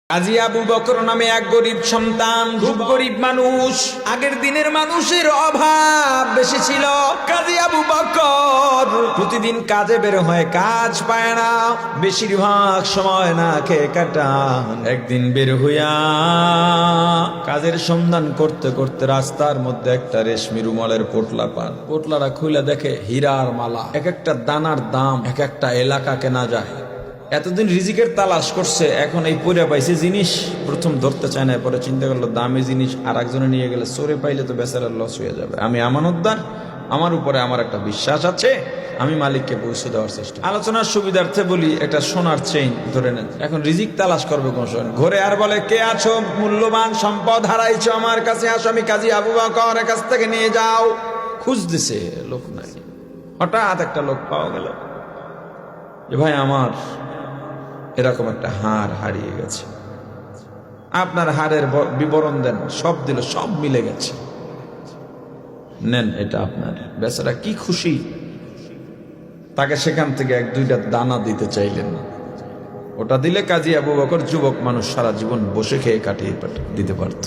কাজী আবু বকর নামে এক গরিব সন্তান, খুব গরিব মানুষ। আগের দিনের মানুষের অভাব বেশি ছিল। কাজী আবু বকর প্রতিদিন কাজে বের হয়, কাজ পায় না, বেশিরভাগ সময় না খেয়ে কাটান। একদিন বের হইয়া কাজের সন্ধান করতে করতে রাস্তার মধ্যে একটা রেশমি রুমালের পোটলা পান। পোটলাটা খুলে দেখে হীরার মালা, এক একটা দানার দাম এক একটা এলাকা কেনা যায়। এতদিন রিজিকের তালাশ করছে, এখন এই পরে পাইছে জিনিস, প্রথম ধরতে চায় না, পরে চিন্তা করলো দামি জিনিস আর একজনে নিয়ে গেলে চোরে পাইলে তো বেচারার লস হয়ে যাবে। আমি আমানতদার, আমার উপরে আমার একটা বিশ্বাস আছে, আমি মালিককে পৌঁছে দেওয়ার চেষ্টা। আলোচনার সুবিধার্থে বলি, একটা সোনার চেইন ধরে নেন। এখন রিজিক তালাশ করবে কোন সময়, ঘরে আর বলে কে আছো, মূল্যবান সম্পদ হারাইছো, আমার কাছে আসো, আমি কাজী আবু বকর, কাছ থেকে নিয়ে যাও। খুঁজ দিছে, লোক নাই। হঠাৎ একটা লোক পাওয়া গেল, যে ভাই আমার এরকম একটা হার হারিয়ে গেছে, আপনার হারের বিবরণ দেন। সব দিল, সব মিলে গেছে, নেন এটা আপনার। বেচারা কি খুশি, তাকে সেখান থেকে এক দুইটা দানা দিতে চাইলেন, ওটা দিলে কাজী আবু বকর যুবক মানুষ সারা জীবন বসে খেয়ে কাটিয়ে দিতে পারত।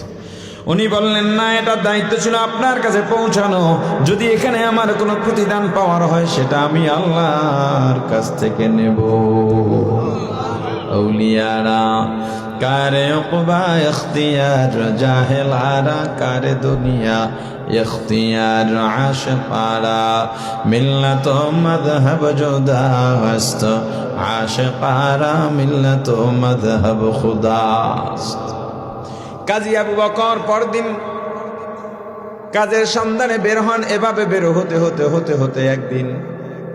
উনি বললেন না, এটা দায়িত্ব ছিল আপনার কাছে পৌঁছানো, যদি এখানে আমার কোনো প্রতিদান পাওয়ার হয় সেটা আমি আল্লাহর কাছ থেকে নেব। औलियारा कारे उक़बा इख्तियार, जाहिलारा कारे दुनिया इख्तियार, आशिक़ारा मिल्लत मज़हब जुदा अस्त, आशिक़ारा मिल्लत मज़हब खुदा अस्त। কাজী আবু বকর পরদিন কাজের সন্ধানে বের হন। এভাবে বের হতে হতে হতে হতে একদিন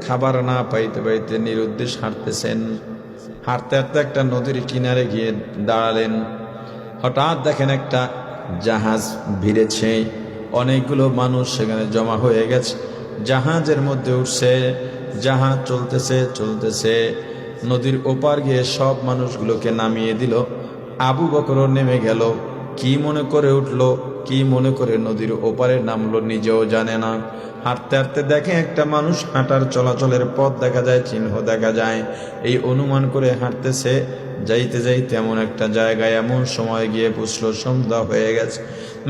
খাবার না পাইতে পাইতে নিরুদ্দেশ হাঁটতেছেন। হাঁটতে হাঁটতে একটা নদীর কিনারে গিয়ে দাঁড়ালেন। হঠাৎ দেখেন একটা জাহাজ ভিড়েছে, অনেকগুলো মানুষ সেখানে জমা হয়ে গেছে, জাহাজের মধ্যে উঠছে, জাহাজ চলতেছে চলতেছে, নদীর ওপার গিয়ে সব মানুষগুলোকে নামিয়ে দিল। আবু বকরও নেমে গেল, কি মনে করে উঠলো, কি মনে করে নদীর ওপারে নামলো নিজেও জানে না। হাঁটতে হাঁটতে দেখে একটা মানুষ, হাঁটার চলাচলের পথ দেখা যায়, চিহ্ন দেখা যায়, এই অনুমান করে হাঁটতেছে। যাইতে যাইতে এমন একটা জায়গায় এমন সময় গিয়ে পুছলো সন্ধ্যা হয়ে গেছে,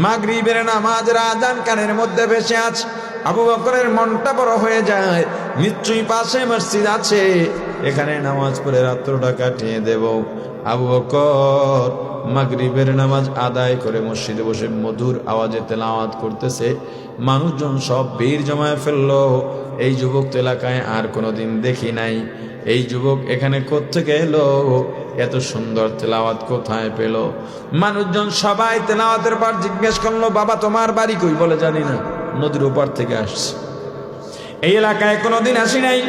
মাগরিবের নামাজের আযান কানের মধ্যে ভেসে আছে। আবু বকরের মনটা বড় হয়ে যায়, নিশ্চয়ই পাশে মসজিদ আছে, এখানে নামাজ পড়ে রাত্রটা কাটিয়ে দেব। আবু বকর মাগরিবের নামাজ আদায় করে মসজিদে বসে মধুর আওয়াজে তেলাওয়াত করতেছে। মানুষজন সব ভিড় জমায় ফেললো। এই যুবক তো এলাকায় আর কোনোদিন দেখি নাই, এই যুবক এখানে কোত্থেকে এলো, এত সুন্দর তেলাওয়াত কোথায় পেল? মানুষজন সবাই তেলাওয়াতের পর জিজ্ঞেস করলো, বাবা তোমার বাড়ি কই? বলে জানি না, নদীর ওপার থেকে আসছে, এই এলাকায় কোনোদিন আসি নাই,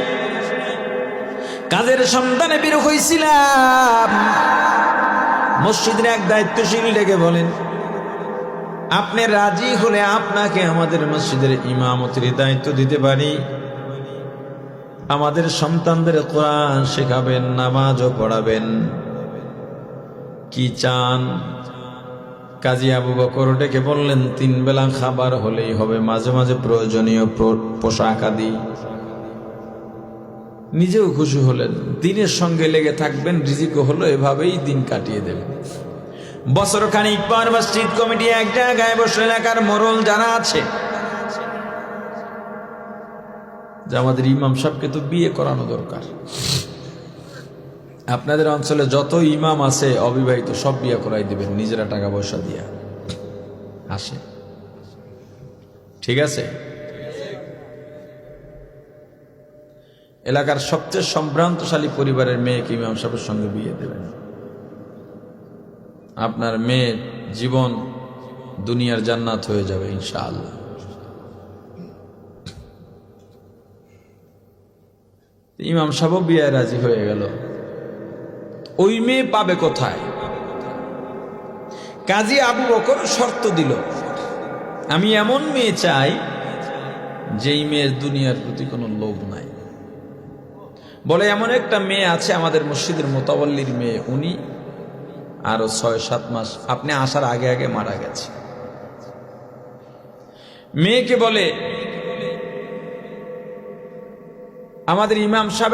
কাজের সন্ধানে বের হইছিলাম। মসজিদের এক দায়িত্বশীল ডেকে বলেন, আপনি রাজি হলে আপনাকে আমাদের মসজিদের ইমামতির দায়িত্ব দিতে পারি, আমাদের সন্তানদের কোরআন শেখাবেন, নামাজও পড়াবেন, কি চান? কাজী আবু বকর ডেকে বললেন, 3 বেলা খাবার হলেই হবে, মাঝে মাঝে প্রয়োজনীয় পোশাক আদি। নিজেও খুশি হলেন, দিনের সঙ্গে লেগে থাকবেন, রিজিকও হলো, এভাবেই দিন কাটিয়ে দেবেন। বছর খানিক পর মসজিদ কমিটি এক জায়গায় বসে এলাকার মোড়ল যারা আছে, যে আমাদের ইমাম সাহেবকে তো বিয়ে করানো দরকার, আপনাদের অঞ্চলে যত ইমাম আছে অবিবাহিত সব বিয়ে করাই দিবেন, নিজেরা টাকা পয়সা দিয়া আসে, ঠিক আছে? এলাকার সবচেয়ে সম্ভ্রান্তশালী পরিবারের মেয়েকে ইমাম সাহেবের সঙ্গে বিয়ে দেবেন। আপনার মেয়ের জীবন দুনিয়ার জান্নাত হয়ে যাবে ইনশাআল্লাহ। ইমাম সাহেব বিয়ে রাজি হয়ে গেল। ওই মেয়ে পাবে কোথায়? কাজী আবু বকর শর্ত দিল, আমি এমন মেয়ে চাই যেই মেয়ের দুনিয়ার প্রতি কোনো লোভ নাই। বলে এমন একটা মেয়ে আছে আমাদের মসজিদের মোতাওয়াল্লির মেয়ে, উনি আরো 6-7 মাস আপনি আসার আগে আগে মারা গেছে। মেয়েকে বলে আমাদের ইমাম সাহেব